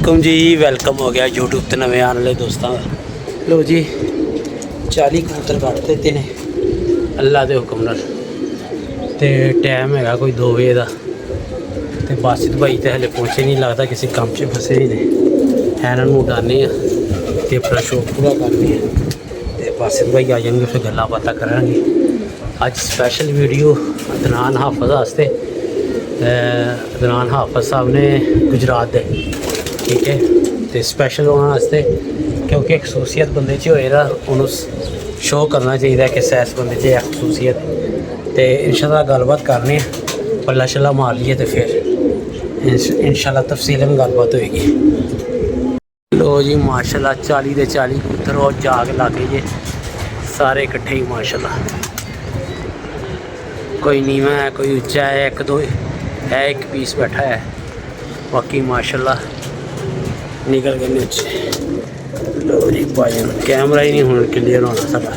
वालेकुम जी, वेलकम हो गया यूट्यूब ते नवे आने वाले दोस्तों का। लो जी 40 कबूतर कट दिते ने अल्लाह के हुक्म नाल ते टाइम है कोई 2 बजे का। तो बासित भाई तो हले पहुँचे नहीं, लगता किसी काम च फसे ही ने। इन्होंने उड़ाने तो अपना शौक पूरा करने तो बासित भाई आ जाएंगे, फिर गल्लां बातां करांगे। अज स्पैशल वीडियो अदनान हाफिज़ वास्ते। अदनान हाफिज़ साहब ने गुजरात दे, ठीक है, तो स्पैशल उन्होंने क्योंकि एक खसूसियत बंदे च होए ना, उन्होंने शो करना चाहिए कि सैस बंदे च खसूसियत। तो इंशाल्लाह गलबात करने पल्ला शल्ला मार लिए तो फिर इंशाल्लाह तफसीलन गलबात होएगी। लो जी माशाल्लाह 40 के 40 कबूतर और जाग लागे जे सारे इकट्ठे ही माशाल्लाह। कोई नीवा है, कोई उच्चा है, एक दो है, एक पीस बैठा है, बाकी माशाल्लाह निकल गए नीचे। लो जी भाईजान कैमरा ही नहीं होने क्लियर होना साਡਾ।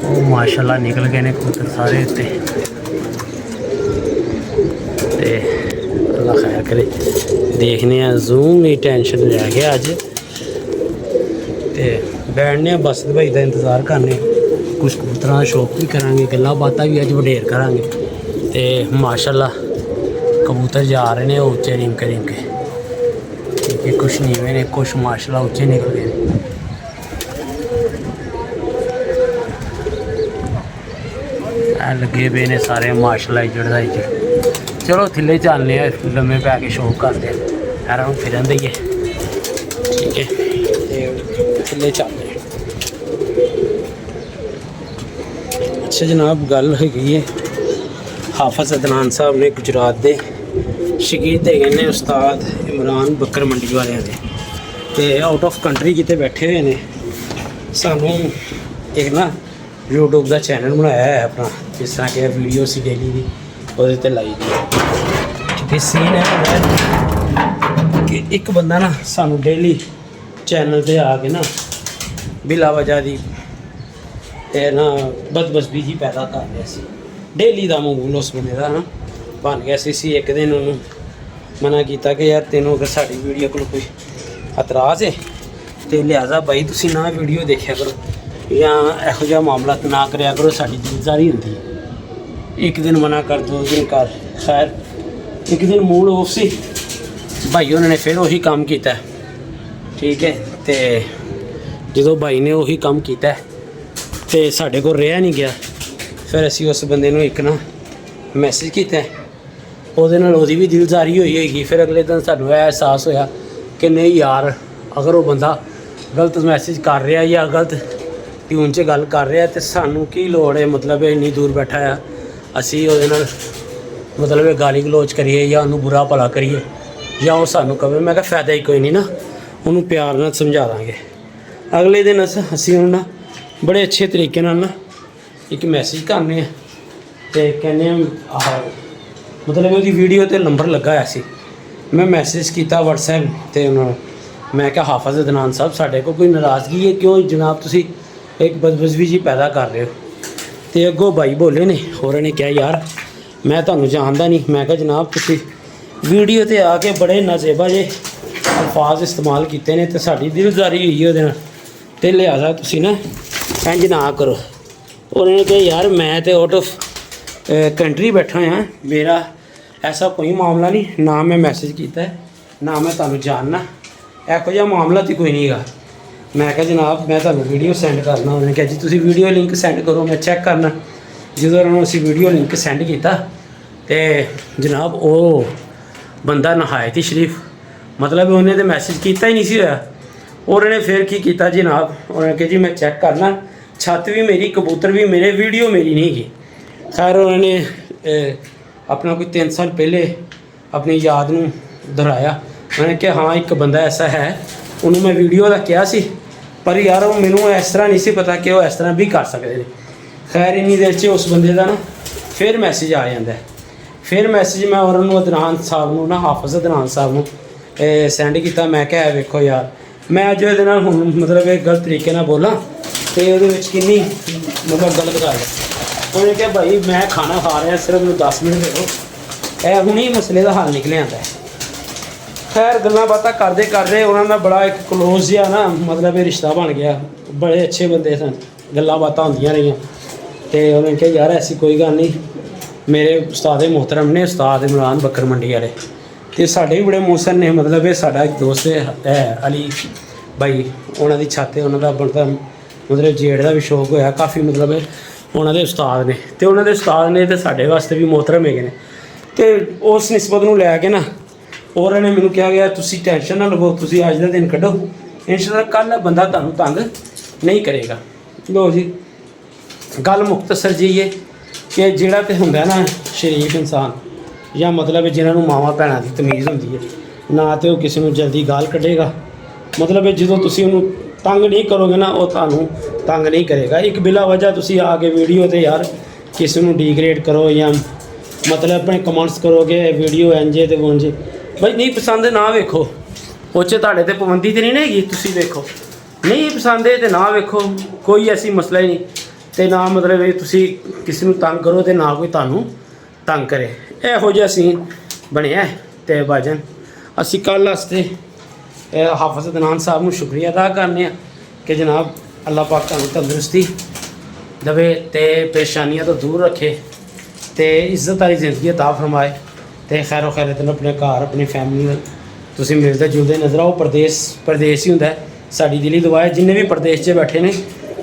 ओ माशाल्लाह निकल गए ने कबूतर सारे उत्ते। ते अल्लाह खैर करे, देखने जूम नहीं टेंशन रह गया अज। तो बैठने बस भाई का इंतज़ार करने, कुछ कबूतर का शौक भी करांगे, गल्लां बातां भी अज वडेर करांगे। तो माशाल्लाह कबूतर जा रहे हैं उच्चे रिमके रिमके, ठीक है, कुछ नीवे ने, कुछ माशाल्लाह उच्चे निकल गए। लगे पे ने सारे माशाल्लाह इजड़ का इजड़। चलो थल्ले चलने लम्मे पै के शौक करते हैं, पैरों में फिरन देइए, ठीक है, तो थल्ले चलते हैं। अच्छा जनाब गल है हाफिज़ अदनान साहब ने गुजरात के शकीद है ने उस्ताद इमरान बकर मंडी वाले तो आउट ऑफ कंट्री कितने बैठे हुए हैं। सानू एक ना यूट्यूब का चैनल बनाया है अपना, जिस तरह के वीडियो सी डेली की वो लाई दी। सीन है कि एक बंदा ना सानू डेली चैनल पर आके ना बिला वजह की ना बदबसबी जी पैदा कर रहा सी। डेली का मामूल उस बंदे का ना बन गया सी। एक दिन उन्होंने मना किया कि यार तेनों अगर साड़ी वीडियो को कोई एतराज़ है तो लिहाजा भाई तुसी ना वीडियो देखा करो या यहो जिहा मामला ना कराया करो, साड़ी दिलजारी होती है। एक दिन मना कर, 2 दिन कर, खैर एक दिन मूड ऑफ सी भाई उन्होंने फिर वही काम किया, ठीक है। तो जो भाई ने वही काम किया तो साढ़े को रहा नहीं गया, फिर असी उस बंदे नूं एक ना मैसेज किया, वो भी दिलजारी हुई होगी। फिर अगले दिन सानू एहसास होया कि नहीं यार, अगर वो बंदा गलत मैसेज कर रहा या गलत ट्यून च गल कर रहा तो सानू की लोड़ है, मतलब इन्नी दूर बैठा है असी वो मतलब गाली गलोच करिए या उन्होंने बुरा भला करिए या वो सानू कहे। मैं कहा फायदा ही कोई नहीं ना, उन्होंने प्यार नाल समझा देंगे। अगले दिन असी ना बड़े अच्छे तरीके ना एक मैसेज करने तो कहने मतलब वो वीडियो तो नंबर लगा है सी। मैं मैसेज किया व्हाट्सएप तो उन्होंने, मैं क्या हाफिज़ अदनान साहब साढ़े को कोई नाराज़गी है, क्यों जनाब तुसी एक बदबसबी जी पैदा कर रहे हो। तो अगों भाई बोले ने और ने क्या यार मैं तुहानू जानता नहीं। मैं क्या जनाब तुसी वीडियो तो आके बड़े नाजेबा जे अल्फाज इस्तेमाल किए हैं तो साड़ी दिलजारी हुई है तो लिहाजा तुसी ना इंज ना करो। उन्होंने कहा यार मैं तो आउट ऑफ कंट्री बैठा हाँ, मेरा ऐसा कोई मामला नहीं, ना मैं मैसेज किया है ना मैं तुहानू जानना, इहो जिहा मामला तो कोई नहीं गा। मैं क्या जनाब मैं तुहानू वीडियो सेंड करना। उन्होंने कहा जी तुसी वीडियो लिंक सेंड करो मैं चैक करना। जो उन्होंने उसी वीडियो लिंक सेंड किया तो जनाब वो बंदा नहायत ही शरीफ, मतलब उन्हें तो मैसेज किया ही नहीं सी होया। उन्होंने फिर की किया जनाब, उन्होंने कहा जी मैं चैक करना, छत भी मेरी, कबूतर भी मेरे, वीडियो मेरी नहीं की। खैर उन्होंने अपना कोई 3 साल पहले अपनी याद नूं दोहराया। उन्होंने कहा हाँ एक बंदा ऐसा है, उन्होंने मैं वीडियो का किया सी पर यार वो मैनू इस तरह नहीं सी पता कि वो इस तरह भी कर सकते हैं। खैर इन्नी देर च उस बंदे का ना फिर मैसेज आ जाता है। फिर मैसेज मैं उन्होंने अदनान साहब नूं ना हाफिज़ अदनान साहब नूं सेंड किया। मैं क्या वेखो यार मैं अज ये मतलब गलत तरीके ना बोला तो ये किन्नी मतलब गलत गल है। उन्होंने कहा भाई मैं खाना खा रहा सिर्फ 10 मिनट दे दो ਇਹ ਹੁਣੇ ਮਸਲੇ ਦਾ ਹੱਲ ਨਿਕਲਿਆ ਆਂਦਾ। ਖੈਰ ਗੱਲਾਂ ਬਾਤਾਂ ਕਰਦੇ ਉਹਨਾਂ ਦਾ ਬੜਾ ਇੱਕ ਕਲੋਜ਼ ਜਿਹਾ ਨਾ ਮਤਲਬ ਇਹ ਰਿਸ਼ਤਾ ਬਣ ਗਿਆ। ਬੜੇ ਅੱਛੇ ਬੰਦੇ ਸਨ, ਗੱਲਾਂ ਬਾਤਾਂ ਹੁੰਦੀਆਂ ਰਹੀਆਂ। ਤੇ ਉਹਨੇ ਕਿਹਾ ਯਾਰ ਐਸੀ ਕੋਈ ਗੱਲ ਨਹੀਂ, ਮੇਰੇ ਉਸਤਾਦ ਮੁਹਤਰਮ ਨੇ ਉਸਤਾਦ ਇਮਰਾਨ ਬੱਕਰ ਮੰਡੀ ਵਾਲੇ, ਤੇ ਸਾਡੇ ਵੀ ਬੜੇ ਮੋਹਸਨ ਨੇ। ਮਤਲਬ ਇਹ ਸਾਡਾ ਇੱਕ ਦੋਸਤ ਹੈ ਅਲੀ ਬਾਈ, ਉਹਨਾਂ ਦੀ ਛੱਤ 'ਤੇ ਉਹਨਾਂ ਦਾ ਬਣਦਾ ਮਤਲਬ ਜੇੜ ਦਾ ਵੀ ਸ਼ੌਕ ਹੋਇਆ ਕਾਫੀ। ਮਤਲਬ ਉਹਨਾਂ ਦੇ ਉਸਤਾਦ ਨੇ, ਤੇ ਉਹਨਾਂ ਦੇ ਉਸਤਾਦ ਨੇ ਤੇ ਸਾਡੇ ਵਾਸਤੇ ਵੀ ਮੁਹਤਰਮ ਹੈਗੇ ਨੇ। ਤੇ ਉਸ ਨਿਸਬਤ ਨੂੰ ਲੈ ਕੇ ਨਾ ਉਹਨਾਂ ਨੇ ਮੈਨੂੰ ਕਿਹਾ ਗਿਆ ਤੁਸੀਂ ਟੈਨਸ਼ਨ ਨਾ ਲਵੋ, ਤੁਸੀਂ ਅੱਜ ਦਾ ਦਿਨ ਕੱਢੋ, ਇੰਸ਼ਾਅੱਲਾ ਕੱਲ੍ਹ ਬੰਦਾ ਤੁਹਾਨੂੰ ਤੰਗ ਨਹੀਂ ਕਰੇਗਾ। ਲੋ ਜੀ ਗੱਲ ਮੁਖਤਸਰ ਜੀ ਹੈ ਕਿ ਜਿਹੜਾ ਤੇ ਹੁੰਦਾ ਨਾ ਸ਼ਰੀਫ ਇਨਸਾਨ, ਜਾਂ ਮਤਲਬ ਜਿਹਨਾਂ ਨੂੰ ਮਾਵਾਂ ਭੈਣਾਂ ਦੀ ਤਮੀਜ਼ ਹੁੰਦੀ ਹੈ, ਨਾ ਤੇ ਉਹ ਕਿਸੇ ਨੂੰ ਜਲਦੀ ਗਾਲ ਕੱਢੇਗਾ। ਮਤਲਬ ਜਦੋਂ ਤੁਸੀਂ ਉਹਨੂੰ ਤੰਗ ਨਹੀਂ ਕਰੋਗੇ ਨਾ, ਉਹ ਤੁਹਾਨੂੰ ਤੰਗ ਨਹੀਂ ਕਰੇਗਾ। ਇੱਕ ਬਿਲਾ ਵਜ੍ਹਾ ਤੁਸੀਂ ਆ ਕੇ ਵੀਡੀਓ ਤੇ ਯਾਰ ਕਿਸੇ ਨੂੰ ਡੀਗ੍ਰੇਡ ਕਰੋ ਜਾਂ ਮਤਲਬ ਆਪਣੇ ਕਮੈਂਟਸ ਕਰੋਗੇ ਵੀਡੀਓ ਇੰਜੇ ਤੇ ਵੰਜੇ, ਬਈ ਨਹੀਂ ਪਸੰਦ ਨਾ ਵੇਖੋ, ਉਹ 'ਚ ਤੁਹਾਡੇ ਤੇ ਪਾਬੰਦੀ ਤੇ ਨਹੀਂ ਨਾ ਹੈਗੀ, ਤੁਸੀਂ ਵੇਖੋ। ਨਹੀਂ ਪਸੰਦ ਹੈ ਤੇ ਨਾ ਵੇਖੋ, ਕੋਈ ਐਸੀ ਮਸਲਾ ਹੀ ਨਹੀਂ। ਤੇ ਨਾ ਮਤਲਬ ਇਹ ਤੁਸੀਂ ਕਿਸੇ ਨੂੰ ਤੰਗ ਕਰੋ ਤੇ ਨਾ ਕੋਈ ਤੁਹਾਨੂੰ ਤੰਗ ਕਰੇ। ਇਹੋ ਜਿਹਾ ਸੀਨ ਬਣਿਆ। ਤੇ ਭਾਜਨ ਅਸੀਂ ਕੱਲ੍ਹ ਵਾਸਤੇ ਹਾਫਿਜ਼ ਅਦਨਾਨ ਸਾਹਿਬ ਨੂੰ ਸ਼ੁਕਰੀਆ ਅਦਾ ਕਰਨੇ ਆ ਕਿ ਜਨਾਬ ਅੱਲਾਹ ਪਾਕ ਤੁਹਾਨੂੰ ਤੰਦਰੁਸਤੀ ਦੇਵੇ ਤੇ ਪਰੇਸ਼ਾਨੀਆਂ ਤੋਂ ਦੂਰ ਰੱਖੇ ਤੇ ਇੱਜ਼ਤ ਵਾਲੀ ਜ਼ਿੰਦਗੀ ਅਤਾ ਫਰਮਾਏ ਤੇ ਖੈਰੋ ਖੈਰਤ ਨਾਲ ਆਪਣੇ ਘਰ ਆਪਣੀ ਫੈਮਿਲੀ ਨਾਲ ਤੁਸੀਂ ਮਿਲਦੇ ਜੁਲਦੇ ਨਜ਼ਰ ਆਓ। ਪਰਦੇਸ ਹੀ ਹੁੰਦਾ ਹੈ। ਸਾਡੀ ਦਿਲੀ ਦੁਆ ਹੈ ਜਿੰਨੇ ਵੀ ਪਰਦੇਸ 'ਚ ਬੈਠੇ ਨੇ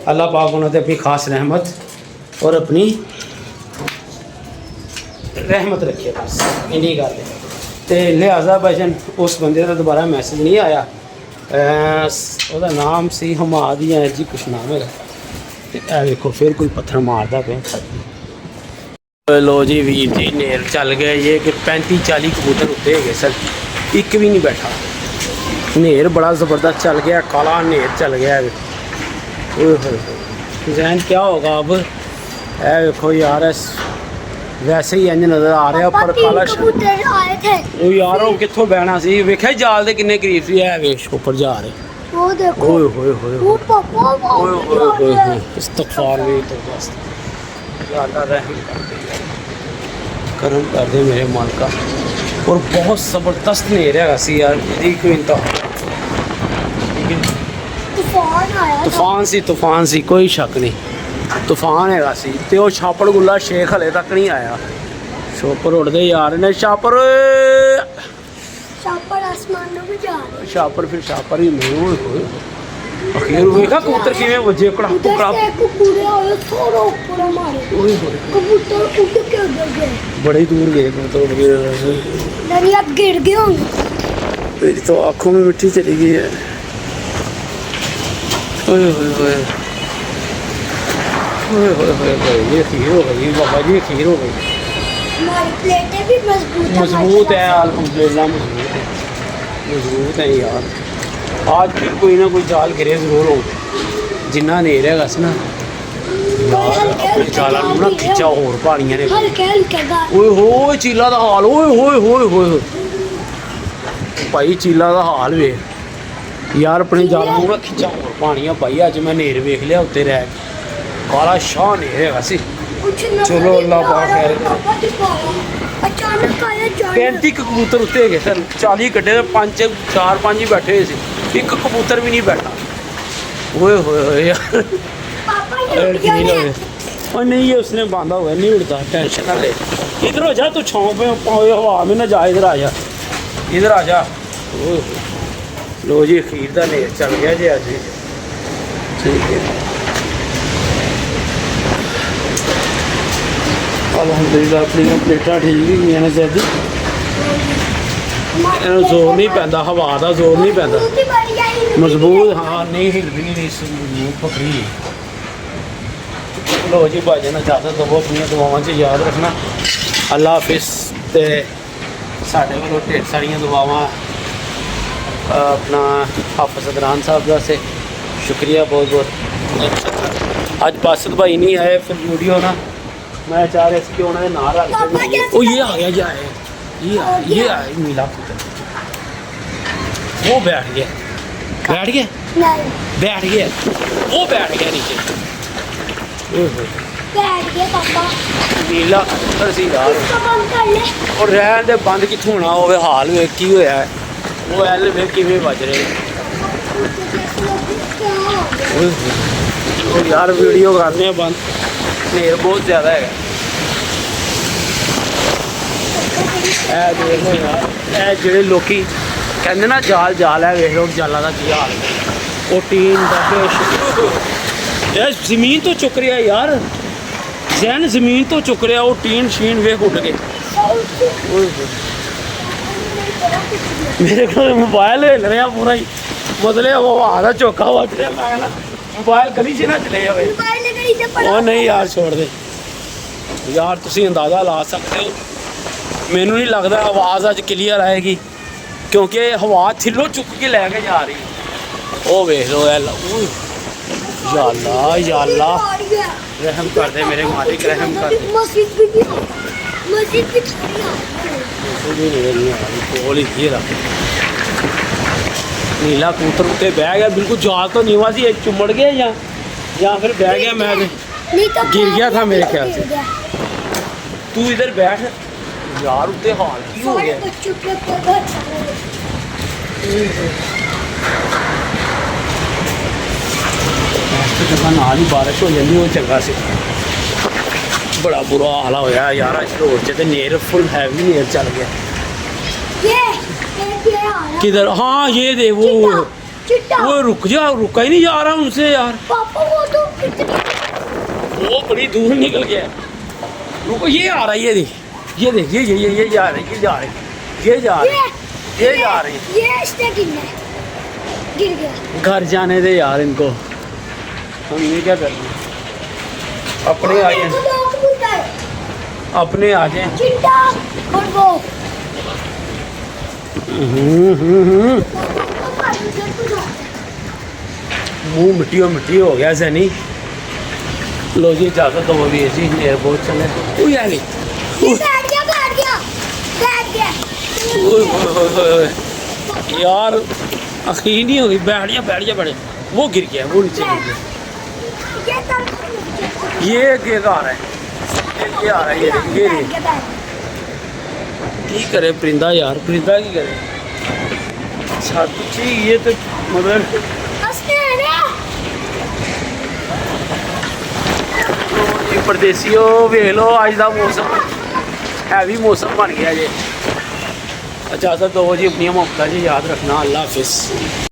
ਅੱਲਾਹ ਪਾਕ ਉਹਨਾਂ 'ਤੇ ਆਪਣੀ ਖਾਸ ਰਹਿਮਤ ਔਰ ਆਪਣੀ ਰਹਿਮਤ ਰੱਖੇ, ਬਸ ਇੰਨੀ ਗੱਲ ਹੈ। ਤੇ ਲਿਹਾਜ਼ਾ ਭਾਈਜਾਨ ਉਸ ਬੰਦੇ ਦਾ ਦੁਬਾਰਾ ਮੈਸੇਜ ਨਹੀਂ ਆਇਆ। ਉਹਦਾ ਨਾਮ ਸੀ ਹਮਾਦ ਜਾਂ ਜੀ ਕੁਛ ਨਾਮ ਹੈਗਾ। ਤੇ ਇਹ ਵੇਖੋ ਫਿਰ ਕੋਈ ਪੱਥਰ ਮਾਰਦਾ ਪਿਆ। ਲੋ ਜੀ ਵੀਰ ਜੀ ਨੇਰ ਚੱਲ ਗਏ ਇਹ ਕਿ 35-40 ਕਬੂਤਰ ਉੱਤੇ ਹੈਗੇ ਸਰ, ਇੱਕ ਵੀ ਨਹੀਂ ਬੈਠਾ। ਨੇਰ ਬੜਾ ज़बरदस्त चल गया, काला नੇਰ चल गया। ओए होए जहन क्या होगा अब। है देखो यार वैसे ही इंज नज़र आ रहा पर काला कबूतर आए थे। ओ यार वो कित्थों बहना सी, वेख्या जाल दे किन्ने करीब सी। है वेश ऊपर जा रहे वो देखो। ओए होए होए वो पापा ओए होए होए इस्तगफार भी तो बस या अल्लाह रहम करम कर दे मेरे मालिका। और बहुत ज़बरदस्त नੇਰ हैगा सी यार, ਇਹਦੀ ਕੋਈ ਇੰਤਹਾ तूफान सी कोई शक नहीं, तूफान हैगा सी। ते वो छापड़ गुल्ला शेख हले तक नहीं आया। छापड़ उड़दे यार ने छापड़ आसमान में भी जा रहे। छापड़ फिर छापड़ ही नहीं होए अखीर वेखा कबूतर किवें वजे कड़ाकू कड़ाकू पूरे होए थोड़ा ऊपर मारे। ओए होए कबूतर उड़ के उधर गए, बड़ी दूर गए कबूतर उड़ के। दरिया गिर गए होंगे। मेरी तो आंखों में मिट्टी चली गई है। ओए होए होए ओए होए होए ये खीर हो गई बाबा जी, खीर हो गई। हमारी प्लेटें भी मजबूत है अल्हम्दुलिल्लाह, मजबूत है यार। आज भी कोई ना कोई जाल गिरे जरूर हो जिन्ना नेर है ना यार। अपने जाला ना खिंचा होर पानियां ने। ओए होए चीला दा हाल, ओए होए होए होए भाई चीला दा हाल वे यार। अपने जाला ना खिंचा होर पानियां भाई। अज मैं नेर वेख लिया उत्ते रह काला शाह नेर है सी। चलो अल्लाह पाक खैर करे। 35 कबूतर उत्ते गए सर, 40 कट्टे 4-5 ही बैठे हुए सी, एक कबूतर भी नहीं बैठा। ओए होए यार और नहीं ये उसने बांधा हुआ नहीं उड़ता, टेंशन ना ले। इधर हो जा तू, छाँव पे हवा में ना जा, इधर आ जा, इधर आ जा। लो जी खीर का नेर चल गया जी अज। ठीक है अल्हम्दुलिल्लाह अपनी प्लेटा ठीक ही गई ने जल्दी। जोर नहीं पैंदा, हवा का जोर नहीं पैंदा, मजबूत। हाँ नहीं हिलदी नहीं मजबूत पकड़ी। लो जी भाईजान इजाजत दवो, अपनी दुआवां च याद रखना। अल्लाह हाफिज़। ते साढ़े को ढेर सारिया दुआवां अपना हाफिज़ अदनान साहब का से शुक्रिया बहुत बहुत। अज बासत भाई नहीं आए फिर वीडियो ना मैं चाह रहा कि उन्होंने ना रख। ओ ये आ गया जा है, ये आया नीला पुत्र, वो बैठ गया बैठ गया वो बैठ गया नीचे। बैठ गया पापा नीला कबूतर सी यार इसको बंद कर ले और रहन दे बंद कित्थों होना होवे हाल वे की होया है वो एल वे किवें बज रहे और यार वीडियो करने हैं बंद ढेर बहुत ज़्यादा है ਇਹ ਦੇਖ ਲਓ ਯਾਰ ਇਹ ਜਿਹੜੇ ਲੋਕੀ ਕਹਿੰਦੇ ਨਾ ਜਾਲ ਜਾਲ ਹੈ ਵੇਖ ਲਓ ਜਾਲਾਂ ਦਾ ਕੀ ਹਾਲ ਹੈ ਉਹ ਟੀਨ ਦੱਬੇ ਇਹ ਜ਼ਮੀਨ ਤੋਂ ਚੁੱਕ ਰਿਹਾ ਯਾਰ ਜ਼ੈਨ ਜ਼ਮੀਨ ਤੋਂ ਚੁੱਕ ਰਿਹਾ ਉਹ ਟੀਨ ਸ਼ੀਨ ਵੇਖ ਉੱਡ ਕੇ ਮੇਰੇ ਕੋਲ ਮੋਬਾਈਲ ਹਿੱਲ ਰਿਹਾ ਪੂਰਾ ਹੀ ਮਤਲਬ ਉਹ ਹਵਾ ਦਾ ਝੋਕਾ ਵੱਜ ਰਿਹਾ ਮੈਂ ਕਹਿੰਦਾ ਮੋਬਾਈਲ ਗਲੀ 'ਚ ਨਾ ਚਲੇ ਜਾਵੇ मोबाइल लेकर इसे पढ़ो ਉਹ ਨਹੀਂ ਯਾਰ ਛੋੜ ਦੇ ਯਾਰ ਤੁਸੀਂ ਅੰਦਾਜ਼ਾ ਲਾ ਸਕਦੇ ਹੋ ਮੈਨੂੰ ਨਹੀਂ ਲੱਗਦਾ ਆਵਾਜ਼ ਅੱਜ ਕਲੀਅਰ ਆਏਗੀ ਕਿਉਂਕਿ ਹਵਾ ਥਿੱਲੋਂ ਚੁੱਕ ਕੇ ਲੈ ਕੇ ਜਾ ਰਹੀ ਉਹ ਵੇਖ ਲੋ ਐ ਓਏ ਯਾਲਾ ਯਾਲਾ ਰਹਿਮ ਕਰ ਦੇ ਮੇਰੇ ਮਾਲਿਕ ਰਹਿਮ ਕਰ ਦੇ मस्जिद भी थोड़ी ਉਹ ਵੀ ਨਹੀਂ ਆ ਰਹੀ ਕੋਲ ਹੀ ਕੀ ਰੱਖ ਨੀਲਾ ਕਬੂਤਰ ਉੱਤੇ ਬਹਿ ਗਿਆ ਬਿਲਕੁਲ ਜਾਲ ਤੋਂ ਨੀਵਾ ਸੀ ਇਹ ਚੁੰਮੜ ਗਿਆ ਜਾਂ ਫਿਰ ਬਹਿ ਗਿਆ ਮੈਂ ਤੇ नहीं तो गिर गया था मेरे ख्याल से। गिर गया। ਤੂੰ ਇਧਰ ਬੈਠ ਯਾਰ ਉੱਤੇ ਹਾਲ ਕੀ ਹੋ सारे ਗਿਆ बच्चों के ऊपर बहुत सारे ਜਦੋਂ ਨਾਲ ਹੀ ਬਾਰਿਸ਼ ਹੋ ਜਾਂਦੀ ਉਹ ਚੰਗਾ ਸੀ ਬੜਾ ਬੁਰਾ ਹਾਲ ਹੋਇਆ ਯਾਰ ਇਸ ਰੋਡ 'ਚ ਤੇ ਨੇਰ ਫੁੱਲ ਹੈਵੀ ਨੇਰ ਚੱਲ ਗਿਆ ये आ रहा किधर हाँ ये दे वो चिट्टा वो रुक जा रुका ही नहीं जा रहा उनसे यार पापा वो तो कितनी वो बड़ी दूर निकल गया रुको ये आ रहा है ये देख ये देख ये जा रही ये जा रही ये जा रही ये जा रही ये इसने गिर गया घर जाने दे यार इनको हम ये क्या करना अपने आ ये तो जाए दो कबूतर अपने आ जाए चिट्टा और वो पापा इधर को जाता है मुंह मिट्टी हो गया सैनी लो जी इजाजत दो भी जी एयरपोर्ट चले कोई आ गई बैठ गया ओए ओए ओए यार अखीर नहीं हो गई बैठ जा बड़े वो गिर गया वो नीचे गिर गया ये तब ये आ रहा है ये आ रहा है ये की करे परिंदा यार परिंदा की करे छत ची ये तो मतलब हंसने है ना ये परदेसियों ਵੇਖ ਲੋ ਅੱਜ ਦਾ ਮੌਸਮ हैवी मौसम बन गया जी इजाज़त दो जी अपनी मोहब्बत जी याद रखना अल्लाह हाफिज़